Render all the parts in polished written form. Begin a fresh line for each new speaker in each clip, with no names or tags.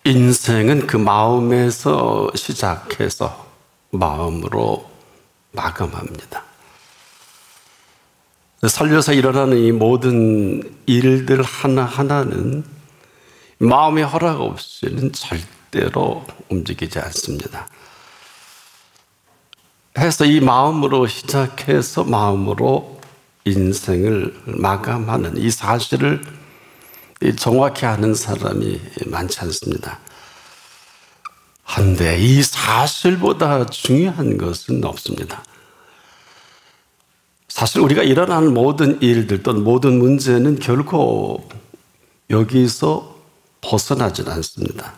인생은 그 마음에서 시작해서 마음으로 마감합니다. 살려서 일어나는 이 모든 일들 하나하나는 마음의 허락 없이는 절대로 움직이지 않습니다. 해서 이 마음으로 시작해서 마음으로 인생을 마감하는 이 사실을 정확히 아는 사람이 많지 않습니다. 한데 이 사실보다 중요한 것은 없습니다. 사실 우리가 일어나는 모든 일들 또는 모든 문제는 결코 여기서 벗어나질 않습니다.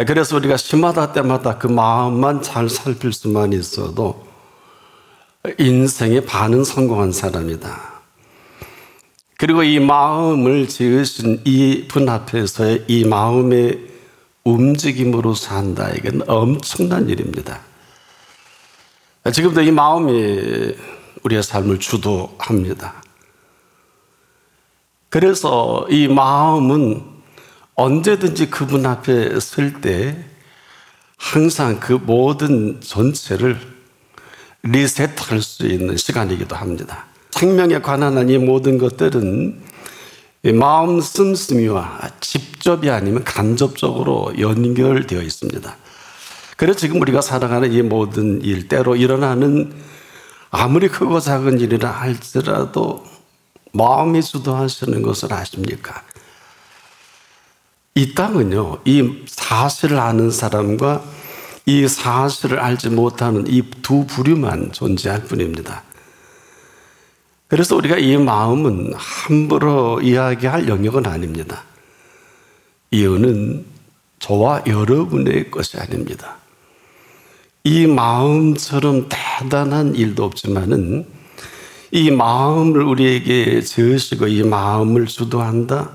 그래서 우리가 시마다 때마다 그 마음만 잘 살필 수만 있어도 인생의 반은 성공한 사람이다. 그리고 이 마음을 지으신 이 분 앞에서의 이 마음의 움직임으로 산다. 이건 엄청난 일입니다. 지금도 이 마음이 우리의 삶을 주도합니다. 그래서 이 마음은 언제든지 그분 앞에 설 때 항상 그 모든 전체를 리셋할 수 있는 시간이기도 합니다. 생명에 관한 이 모든 것들은 마음 씀씀이와 직접이 아니면 간접적으로 연결되어 있습니다. 그래서 지금 우리가 살아가는 이 모든 일, 때로 일어나는 아무리 크고 작은 일이라 할지라도 마음이 주도하시는 것을 아십니까? 이 땅은요, 이 사실을 아는 사람과 이 사실을 알지 못하는 이 두 부류만 존재할 뿐입니다. 그래서 우리가 이 마음은 함부로 이야기할 영역은 아닙니다. 이유는 저와 여러분의 것이 아닙니다. 이 마음처럼 대단한 일도 없지만은 이 마음을 우리에게 지으시고 이 마음을 주도한다.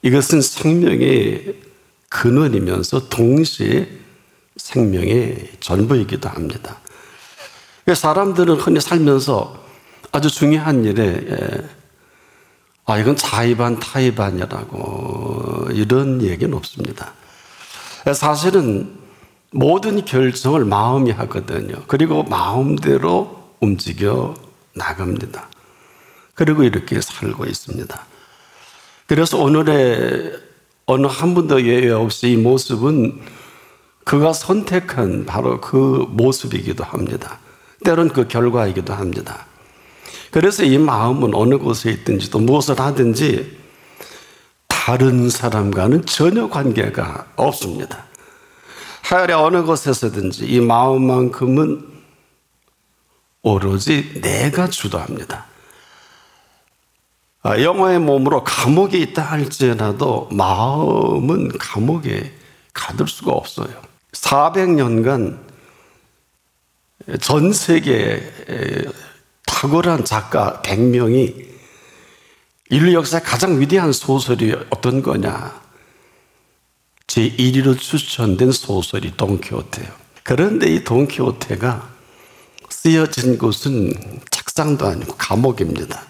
이것은 생명의 근원이면서 동시에 생명의 전부이기도 합니다. 사람들은 흔히 살면서 아주 중요한 일에 이건 자의반 타의반이라고 이런 얘기는 없습니다. 사실은 모든 결정을 마음이 하거든요. 그리고 마음대로 움직여 나갑니다. 그리고 이렇게 살고 있습니다. 그래서 오늘의 어느 한 분도 예외 없이 이 모습은 그가 선택한 바로 그 모습이기도 합니다. 때론 그 결과이기도 합니다. 그래서 이 마음은 어느 곳에 있든지 또 무엇을 하든지 다른 사람과는 전혀 관계가 없습니다. 하늘의 어느 곳에서든지 이 마음만큼은 오로지 내가 주도합니다. 영혼의 몸으로 감옥에 있다 할지라도 마음은 감옥에 가둘 수가 없어요. 400년간 전 세계에 탁월한 작가 100명이 인류 역사의 가장 위대한 소설이 어떤 거냐? 제1위로 추천된 소설이 돈키호테예요. 그런데 이 돈키호테가 쓰여진 곳은 책상도 아니고 감옥입니다.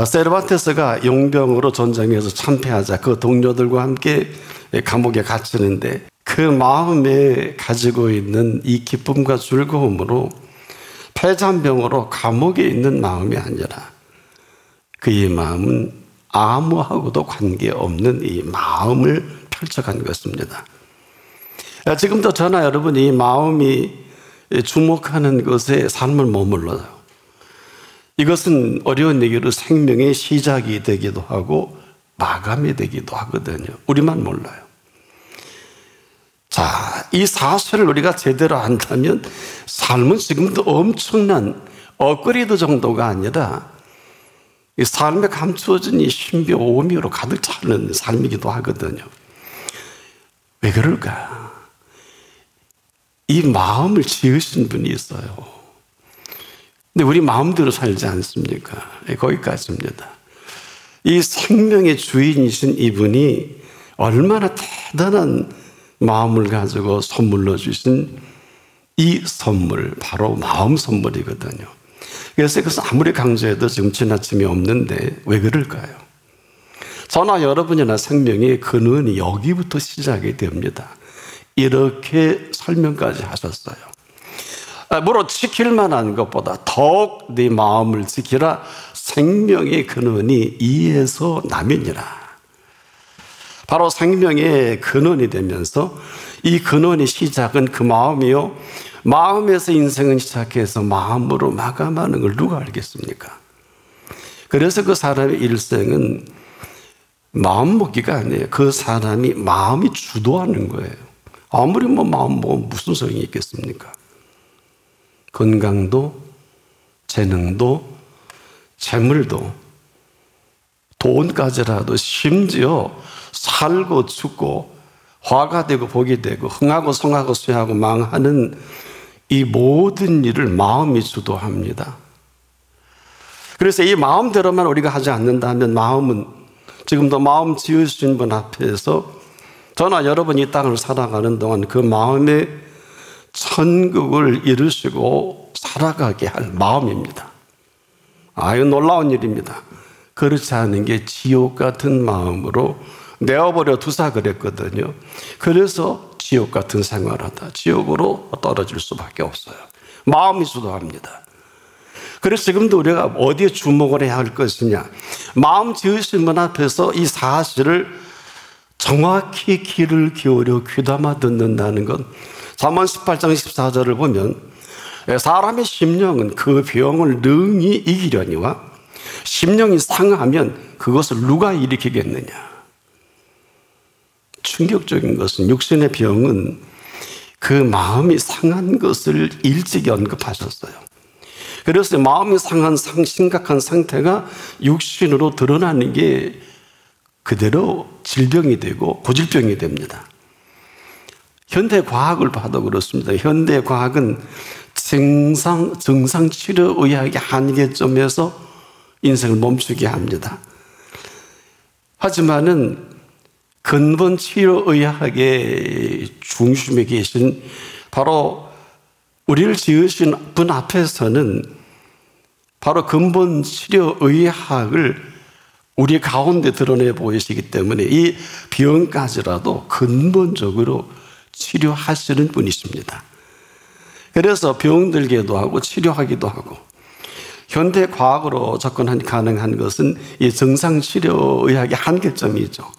세르반테스가 용병으로 전쟁에서 참패하자 그 동료들과 함께 감옥에 갇히는데 그 마음에 가지고 있는 이 기쁨과 즐거움으로 폐잔병으로 감옥에 있는 마음이 아니라 그의 마음은 아무하고도 관계없는 이 마음을 펼쳐간 것입니다. 지금도 저나 여러분이 이 마음이 주목하는 것에 삶을 머물러요. 이것은 어려운 얘기로 생명의 시작이 되기도 하고 마감이 되기도 하거든요. 우리만 몰라요. 자, 이 사실을 우리가 제대로 안다면 삶은 지금도 엄청난 업그레이드 정도가 아니라 이 삶에 감추어진 이 신비 오미로 가득 차는 삶이기도 하거든요. 왜 그럴까? 이 마음을 지으신 분이 있어요. 근데 우리 마음대로 살지 않습니까? 거기까지입니다. 이 생명의 주인이신 이분이 얼마나 대단한 마음을 가지고 선물로 주신 이 선물, 바로 마음 선물이거든요. 그래서 아무리 강조해도 지금 지나침이 없는데 왜 그럴까요? 저나 여러분이나 생명의 근원이 여기부터 시작이 됩니다. 이렇게 설명까지 하셨어요. 무릇 지킬 만한 것보다 더욱 네 마음을 지키라. 생명의 근원이 이에서 남이니라. 바로 생명의 근원이 되면서 이 근원의 시작은 그 마음이요, 마음에서 인생은 시작해서 마음으로 마감하는 걸 누가 알겠습니까? 그래서 그 사람의 일생은 마음 먹기가 아니에요. 그 사람이 마음이 주도하는 거예요. 아무리 마음 먹으면 무슨 소용이 있겠습니까? 건강도, 재능도, 재물도, 돈까지라도, 심지어 살고 죽고 화가 되고 복이 되고 흥하고 성하고 쇠하고 망하는 이 모든 일을 마음이 주도합니다. 그래서 이 마음대로만 우리가 하지 않는다면 마음은 지금도 마음 지으신 분 앞에서 저나 여러분이 이 땅을 살아가는 동안 그 마음의 천국을 이루시고 살아가게 할 마음입니다. 아유, 놀라운 일입니다. 그렇지 않은 게 지옥 같은 마음으로 내어버려 두사 그랬거든요. 그래서 지옥 같은 생활하다 지옥으로 떨어질 수밖에 없어요. 마음이 주도합니다. 그래서 지금도 우리가 어디에 주목을 해야 할 것이냐, 마음 지으신 분 앞에서 이 사실을 정확히 귀를 기울여 귀담아 듣는다는 것. 잠언 18장 14절을 보면 사람의 심령은 그 병을 능히 이기려니와 심령이 상하면 그것을 누가 일으키겠느냐. 충격적인 것은 육신의 병은 그 마음이 상한 것을 일찍이 언급하셨어요. 그래서 마음이 상한 심각한 상태가 육신으로 드러나는 게 그대로 질병이 되고 고질병이 됩니다. 현대 과학을 봐도 그렇습니다. 현대 과학은 증상치료의학의 한계점에서 인생을 멈추게 합니다. 하지만은 근본 치료의학의 중심에 계신 바로 우리를 지으신 분 앞에서는 바로 근본 치료의학을 우리 가운데 드러내 보이시기 때문에 이 병까지라도 근본적으로 치료하시는 분이십니다. 그래서 병들기도 하고 치료하기도 하고 현대 과학으로 접근 가능한 것은 이 정상치료의학의 한계점이죠.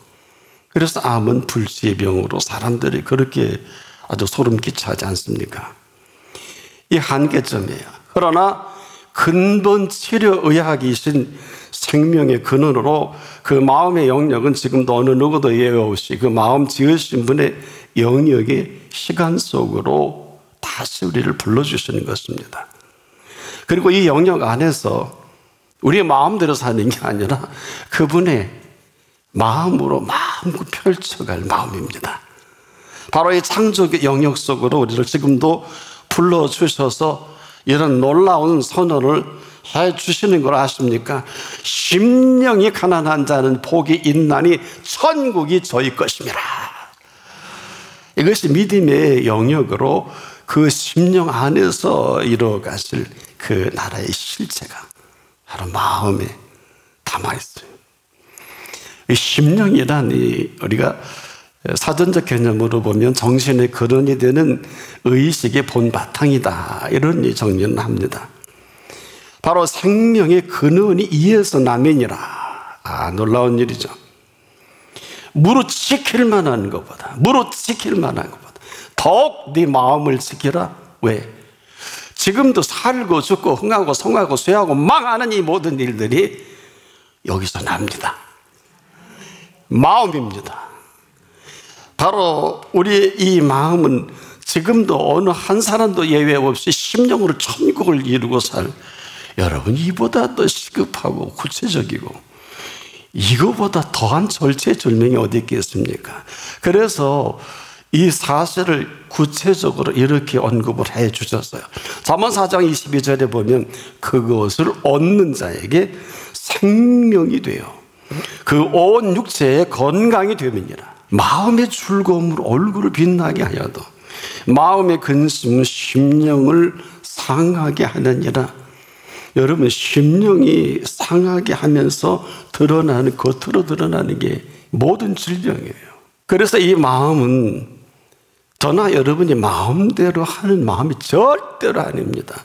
그래서 암은 불치병으로 사람들이 그렇게 아주 소름 끼쳐하지 않습니까? 이 한계점이에요. 그러나 근본 치료의학이신 생명의 근원으로 그 마음의 영역은 지금도 어느 누구도 예외 없이 그 마음 지으신 분의 영역의 시간 속으로 다시 우리를 불러주시는 것입니다. 그리고 이 영역 안에서 우리의 마음대로 사는 게 아니라 그분의 마음으로 마음껏 펼쳐갈 마음입니다. 바로 이 창조의 영역 속으로 우리를 지금도 불러주셔서 이런 놀라운 선언을 해주시는 걸 아십니까? 심령이 가난한 자는 복이 있나니 천국이 저희 것임이라. 이것이 믿음의 영역으로 그 심령 안에서 이루어가실 그 나라의 실체가 바로 마음에 담아있어요. 이 심령이란 우리가 사전적 개념으로 보면 정신의 근원이 되는 의식의 본바탕이다, 이런 정리는 합니다. 바로 생명의 근원이 이에서 나면이라. 놀라운 일이죠. 무릇 지킬 만한 것보다 더욱 네 마음을 지키라. 왜? 지금도 살고 죽고 흥하고 성하고 쇠하고 망하는 이 모든 일들이 여기서 납니다. 마음입니다. 바로 우리의 이 마음은 지금도 어느 한 사람도 예외 없이 심령으로 천국을 이루고 살, 여러분, 이보다 더 시급하고 구체적이고 이거보다 더한 절체절명이 어디 있겠습니까? 그래서 이 사실을 구체적으로 이렇게 언급을 해 주셨어요. 잠언 4장 22절에 보면 그것을 얻는 자에게 생명이 되어 그 온 육체의 건강이 되느니라. 마음의 즐거움으로 얼굴을 빛나게 하여도 마음의 근심은 심령을 상하게 하느니라. 여러분 심령이 상하게 하면서 겉으로 드러나는 게 모든 질병이에요. 그래서 이 마음은 저나 여러분이 마음대로 하는 마음이 절대로 아닙니다.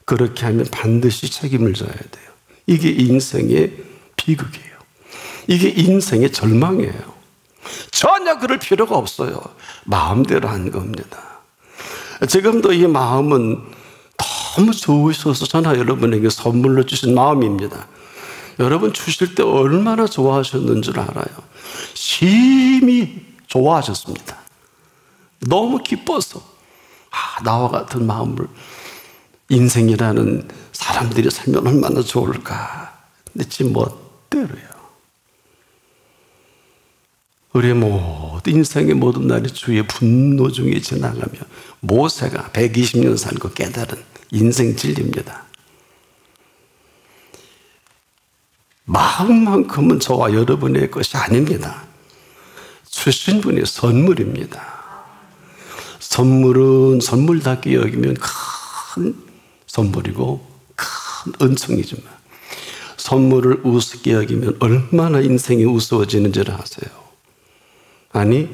그렇게 하면 반드시 책임을 져야 돼요. 이게 인생의 비극이에요. 이게 인생의 절망이에요. 전혀 그럴 필요가 없어요. 마음대로 한 겁니다. 지금도 이 마음은 너무 좋으셔서 저나 여러분에게 선물로 주신 마음입니다. 여러분 주실 때 얼마나 좋아하셨는 줄 알아요? 심히 좋아하셨습니다. 너무 기뻐서 나와 같은 마음을 인생이라는 사람들이 살면 얼마나 좋을까. 근데 지 멋대로요. 우리의 모든 인생의 모든 날이 주의 분노 중에 지나가며 모세가 120년 살고 깨달은 인생 진리입니다. 마음만큼은 저와 여러분의 것이 아닙니다. 주신 분의 선물입니다. 선물은 선물답게 여기면 큰 선물이고 큰 은총이지만 선물을 우습게 여기면 얼마나 인생이 우스워지는지를 아세요? 아니,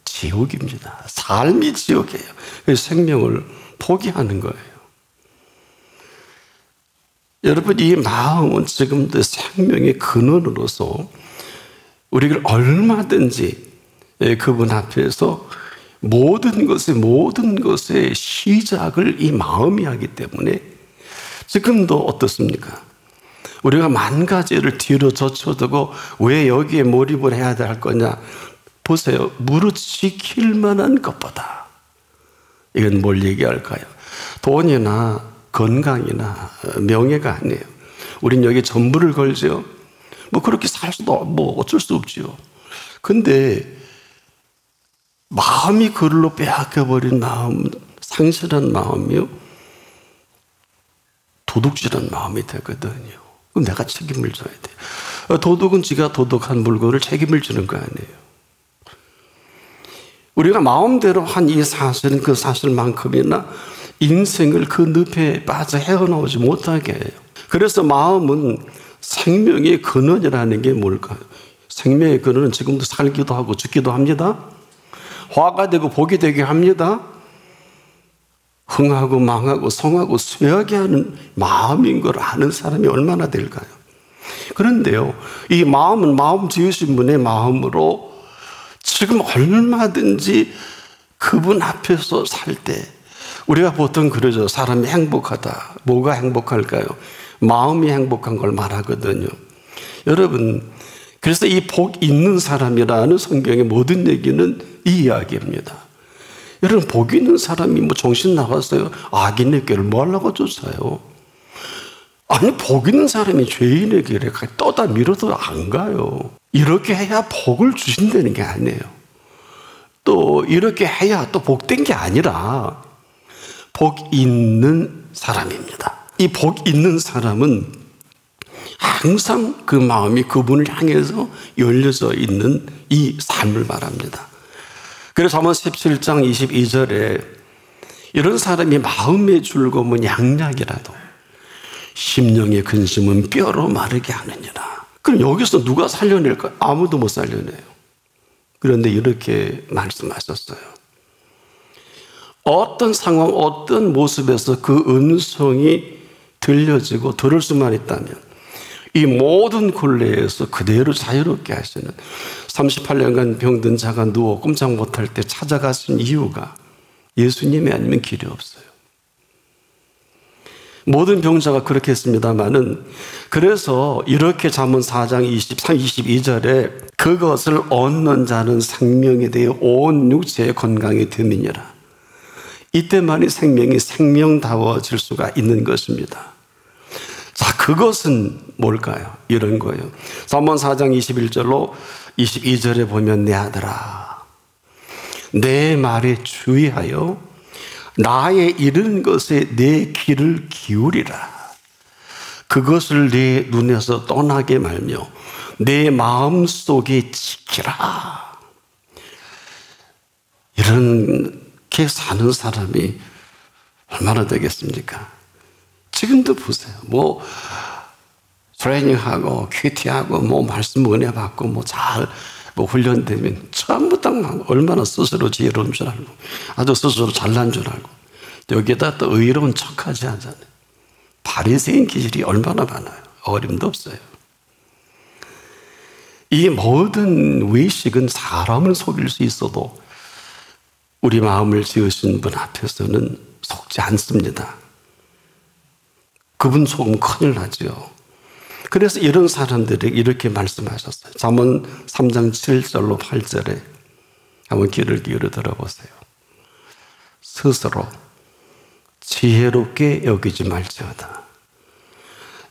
지옥입니다. 삶이 지옥이에요. 그래서 생명을 포기하는 거예요. 여러분, 이 마음은 지금도 생명의 근원으로서 우리가 얼마든지 그분 앞에서 모든 것의 시작을 이 마음이 하기 때문에 지금도 어떻습니까? 우리가 만 가지를 뒤로 젖혀두고 왜 여기에 몰입을 해야 할 거냐? 보세요. 무릇 지킬 만한 것보다. 이건 뭘 얘기할까요? 돈이나 건강이나 명예가 아니에요. 우린 여기 전부를 걸죠. 그렇게 살 수도 어쩔 수 없지요. 근데 마음이 그걸로 빼앗겨버린 마음, 상실한 마음이요. 도둑질한 마음이 되거든요. 그럼 내가 책임을 져야 돼요. 도둑은 지가 도둑한 물건을 책임을 지는 거 아니에요. 우리가 마음대로 한 이 사실은 그 사실만큼이나 인생을 그 늪에 빠져 헤어나오지 못하게 해요. 그래서 마음은 생명의 근원이라는 게 뭘까요? 생명의 근원은 지금도 살기도 하고 죽기도 합니다. 화가 되고 복이 되게 합니다. 흥하고 망하고 성하고 쇠하게 하는 마음인 걸 아는 사람이 얼마나 될까요? 그런데요, 이 마음은 마음 지으신 분의 마음으로 지금 얼마든지 그분 앞에서 살 때 우리가 보통 그러죠. 사람이 행복하다. 뭐가 행복할까요? 마음이 행복한 걸 말하거든요. 여러분, 그래서 이 복 있는 사람이라는 성경의 모든 얘기는 이 이야기입니다. 여러분, 복 있는 사람이 정신 나갔어요? 악인의 길을 뭐 하려고 쫓아요? 아니, 복 있는 사람이 죄인의 길에 떠다 밀어도 안 가요. 이렇게 해야 복을 주신다는 게 아니에요. 또 이렇게 해야 또 복된 게 아니라 복 있는 사람입니다. 이 복 있는 사람은 항상 그 마음이 그분을 향해서 열려져 있는 이 삶을 말합니다. 그래서 한번 17장 22절에 이런 사람이 마음의 즐거움은 양약이라도 심령의 근심은 뼈로 마르게 하느니라. 그럼 여기서 누가 살려낼까? 아무도 못 살려내요. 그런데 이렇게 말씀하셨어요. 어떤 상황, 어떤 모습에서 그 음성이 들려지고 들을 수만 있다면 이 모든 굴레에서 그대로 자유롭게 하시는 38년간 병든 자가 누워 꼼짝 못할 때 찾아가신 이유가 예수님이 아니면 길이 없어요. 모든 병자가 그렇게 했습니다마는 그래서 이렇게 잠언 4장 22절에 그것을 얻는 자는 생명에 대해 온 육체의 건강이 됨이니라. 이때만이 생명이 생명다워질 수가 있는 것입니다. 자, 그것은 뭘까요? 이런 거예요. 잠언 4장 21절로 22절에 보면 내 아들아, 내 말에 주의하여 나의 이른 것에 내 귀를 기울이라. 그것을 내 눈에서 떠나게 말며 내 마음속에 지키라. 이렇게 사는 사람이 얼마나 되겠습니까? 지금도 보세요. 뭐 트레이닝하고 큐티하고 뭐 말씀 은혜 받고 뭐 잘 뭐 훈련되면 전부 다 얼마나 스스로 지혜로운 줄 알고 아주 스스로 잘난 줄 알고 여기에다 또 의로운 척하지 않잖아요. 바리새인 기질이 얼마나 많아요. 어림도 없어요. 이 모든 외식은 사람을 속일 수 있어도 우리 마음을 지으신 분 앞에서는 속지 않습니다. 그분 속으면 큰일 나죠. 그래서 이런 사람들에게 이렇게 말씀하셨어요. 잠언 3장 7절로 8절에 한번 귀를 기울여 들어보세요. 스스로 지혜롭게 여기지 말지어다.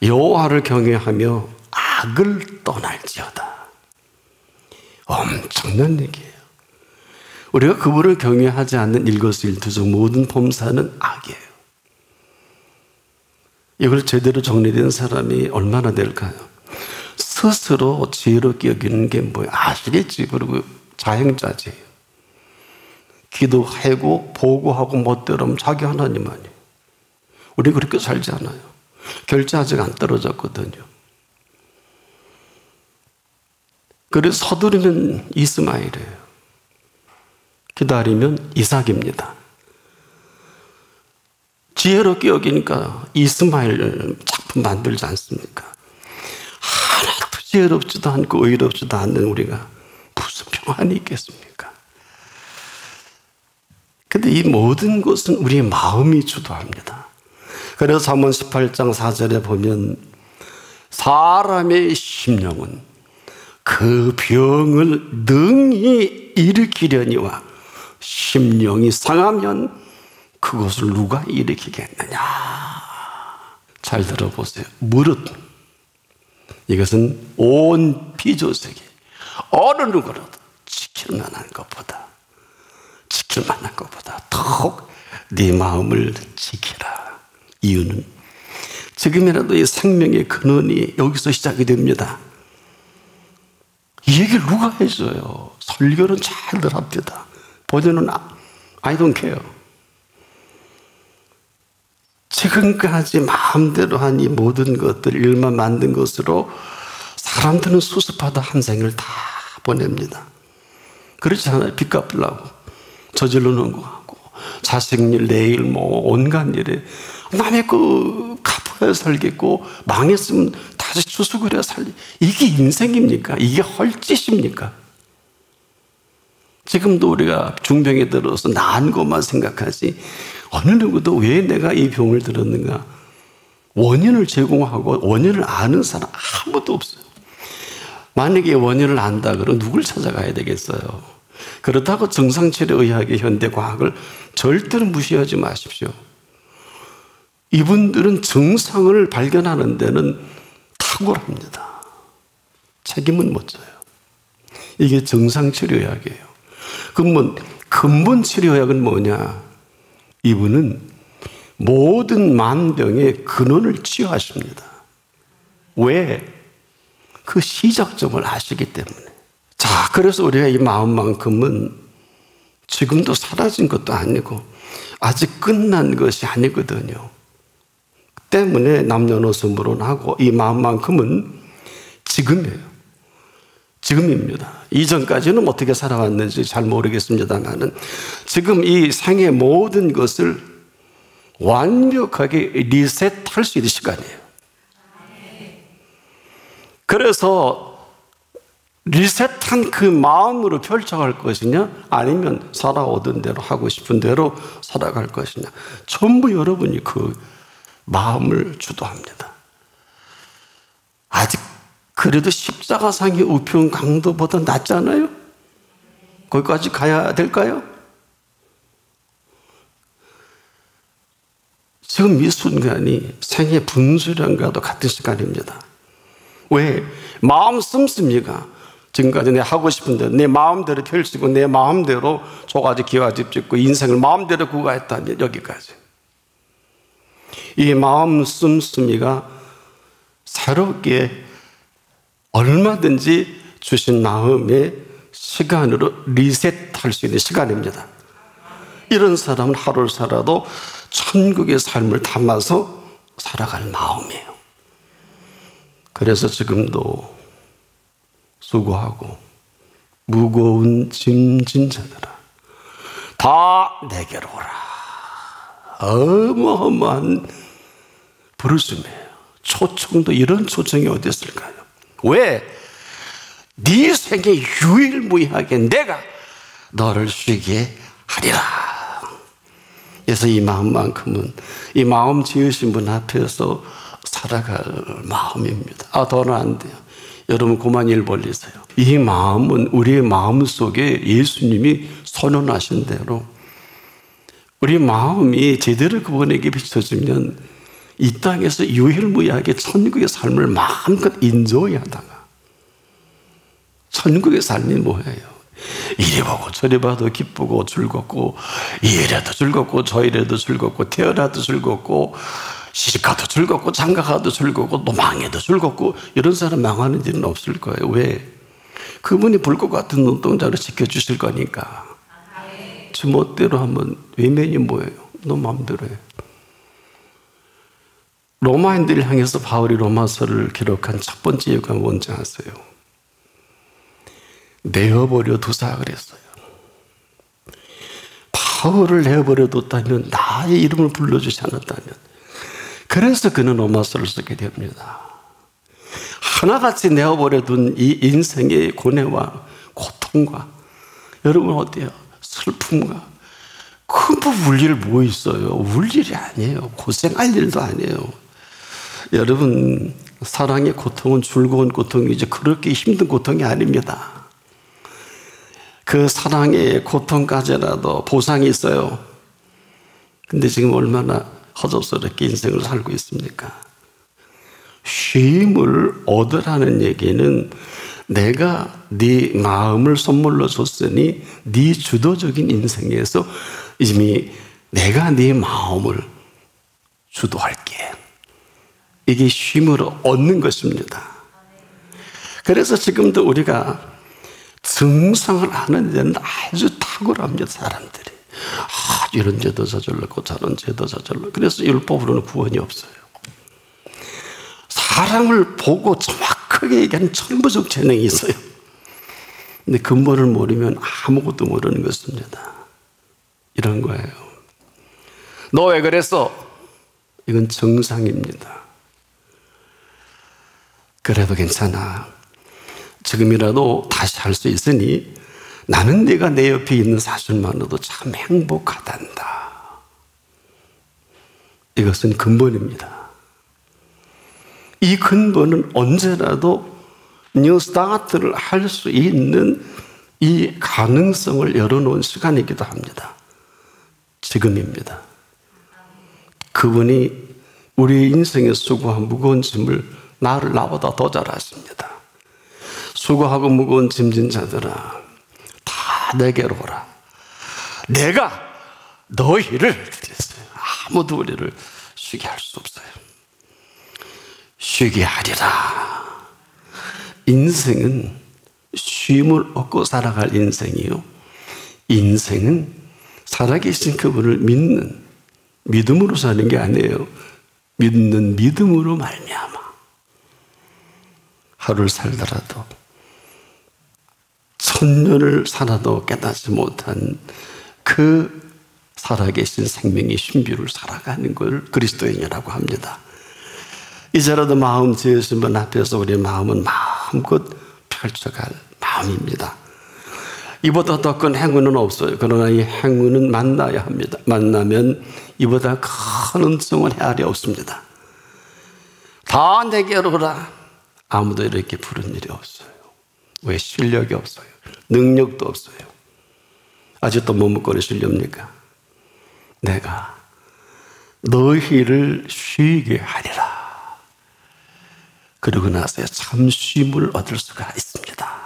여호와를 경외하며 악을 떠날지어다. 엄청난 얘기예요. 우리가 그분을 경외하지 않는 일거수일투족 모든 범사는 악이에요. 이걸 제대로 정리된 사람이 얼마나 될까요? 스스로 지혜롭게 여기는 게 뭐예요? 아시겠지? 그리고 자행자지. 기도하고 보고하고 멋대로 하면 자기 하나님 아니에요. 우리 그렇게 살지 않아요. 결제 아직 안 떨어졌거든요. 그래서 서두르면 이스마엘이에요. 기다리면 이삭입니다. 지혜롭게 여기니까 이스마엘 작품 만들지 않습니까? 하나도 지혜롭지도 않고 의롭지도 않는 우리가 무슨 평안이 있겠습니까? 근데 이 모든 것은 우리의 마음이 주도합니다. 그래서 잠언 18장 4절에 보면 사람의 심령은 그 병을 능히 일으키려니와 심령이 상하면 그것을 누가 일으키겠느냐. 잘 들어보세요. 무릇 이것은 온 비조세계 어느 누구라도 지킬 만한 것보다 더욱 네 마음을 지키라. 이유는 지금이라도 이 생명의 근원이 여기서 시작이 됩니다. 이 얘기를 누가 해줘요? 설교는 잘들 합니다. 본인은 I don't care. 지금까지 마음대로 한 이 모든 것들, 일만 만든 것으로 사람들은 수습하다 한 생을 다 보냅니다. 그렇지 않아요? 빚 갚으려고 저질러 놓은 거 같고 자식 일, 내 일, 뭐 온갖 일에 남의 거 갚아야 살겠고 망했으면 다시 추수그려 살리. 이게 인생입니까? 이게 헐짓입니까? 지금도 우리가 중병에 들어서 나은 것만 생각하지 어느 누구도 왜 내가 이 병을 들었는가 원인을 제공하고 원인을 아는 사람 아무도 없어요. 만약에 원인을 안다 그러면 누굴 찾아가야 되겠어요? 그렇다고 정상치료의학의 현대과학을 절대로 무시하지 마십시오. 이분들은 증상을 발견하는 데는 탁월합니다. 책임은 못 져요. 이게 정상치료의학이에요. 그러면 근본치료약은 뭐냐? 이분은 모든 만병의 근원을 치유하십니다. 왜? 그 시작점을 아시기 때문에. 자, 그래서 우리가 이 마음만큼은 지금도 사라진 것도 아니고 아직 끝난 것이 아니거든요. 때문에 남녀노소 물어나고 이 마음만큼은 지금이에요. 지금입니다. 이전까지는 어떻게 살아왔는지 잘 모르겠습니다만은 지금 이 생의 모든 것을 완벽하게 리셋할 수 있는 시간이에요. 그래서 리셋한 그 마음으로 펼쳐갈 것이냐 아니면 살아오던 대로 하고 싶은 대로 살아갈 것이냐 전부 여러분이 그 마음을 주도합니다. 아직 그래도 십자가상의 우편 강도보다 낫잖아요? 거기까지 가야 될까요? 지금 이 순간이 생의 분수령과도 같은 시간입니다. 왜? 마음 씀씀이가 지금까지 내 하고 싶은 대로 내 마음대로 펼치고 내 마음대로 조가지 기와집 짓고 인생을 마음대로 구가했다면 여기까지. 이 마음 씀씀이가 새롭게 얼마든지 주신 마음의 시간으로 리셋할 수 있는 시간입니다. 이런 사람은 하루를 살아도 천국의 삶을 담아서 살아갈 마음이에요. 그래서 지금도 수고하고 무거운 짐진 자들아 다 내게로 오라. 어마어마한 부르심이에요. 초청도 이런 초청이 어디 있을까요? 왜? 네 생에 유일무이하게 내가 너를 쉬게 하리라. 그래서 이 마음만큼은 이 마음 지으신 분 앞에서 살아갈 마음입니다. 더는 안 돼요. 여러분 그만 일 벌리세요. 이 마음은 우리의 마음 속에 예수님이 선언하신 대로 우리 마음이 제대로 그분에게 비춰지면 이 땅에서 유일무이하게 천국의 삶을 마음껏 인조하다가 천국의 삶이 뭐예요? 이리 보고 저리 봐도 기쁘고 즐겁고 이래도 즐겁고 저이래도 즐겁고 태어나도 즐겁고 시집가도 즐겁고 장가가도 즐겁고 또 망해도 즐겁고 이런 사람 망하는 일은 없을 거예요. 왜? 그분이 불꽃 같은 눈동자로 지켜주실 거니까. 지 멋대로 하면 외면이 뭐예요? 너 마음대로 해. 로마인들을 향해서 바울이 로마서를 기록한 첫 번째 이유가 뭔지 아세요? 내어버려 두사 그랬어요. 바울을 내어버려 뒀다면 나의 이름을 불러주지 않았다면 그래서 그는 로마서를 쓰게 됩니다. 하나같이 내어버려 둔 이 인생의 고뇌와 고통과 여러분 어때요? 슬픔과 큰 울 일 뭐 있어요? 울 일이 아니에요. 고생할 일도 아니에요. 여러분 사랑의 고통은 즐거운 고통이지 그렇게 힘든 고통이 아닙니다. 그 사랑의 고통까지라도 보상이 있어요. 근데 지금 얼마나 허접스럽게 인생을 살고 있습니까? 쉼을 얻으라는 얘기는 내가 네 마음을 선물로 줬으니 네 주도적인 인생에서 이미 내가 네 마음을 주도할게. 이게 쉼을 얻는 것입니다. 그래서 지금도 우리가 증상을 하는 데는 아주 탁월합니다. 사람들이 이런 죄도 저질렀고 저런 죄도 저질렀고 그래서 율법으로는 구원이 없어요. 사람을 보고 정확하게 얘기하는 천부적 재능이 있어요. 근데 근본을 모르면 아무것도 모르는 것입니다. 이런 거예요. 너 왜 그랬어? 이건 정상입니다. 그래도 괜찮아. 지금이라도 다시 할 수 있으니 나는 네가 내 옆에 있는 사실만으로도 참 행복하단다. 이것은 근본입니다. 이 근본은 언제라도 뉴 스타트를 할 수 있는 이 가능성을 열어놓은 시간이기도 합니다. 지금입니다. 그분이 우리 인생에 수고한 무거운 짐을 나보다 더 잘 아십니다. 수고하고 무거운 짐진 자들아 다 내게로 오라. 내가 너희를 아무도 우리를 쉬게 할 수 없어요. 쉬게 하리라. 인생은 쉼을 얻고 살아갈 인생이요. 인생은 살아계신 그분을 믿는 믿음으로 사는 게 아니에요. 믿는 믿음으로 말미암아. 하루를 살더라도 천년을 살아도 깨닫지 못한 그 살아계신 생명의 신비를 살아가는 걸 그리스도인이라고 합니다. 이제라도 마음 지으신 분 앞에서 우리 마음은 마음껏 펼쳐갈 마음입니다. 이보다 더 큰 행운은 없어요. 그러나 이 행운은 만나야 합니다. 만나면 이보다 큰 은총을 헤아려 없습니다. 다 내게로 오라. 아무도 이렇게 부른 일이 없어요. 왜? 실력이 없어요. 능력도 없어요. 아직도 머뭇거리시렵니까? 내가 너희를 쉬게 하리라. 그러고 나서 참 쉼을 얻을 수가 있습니다.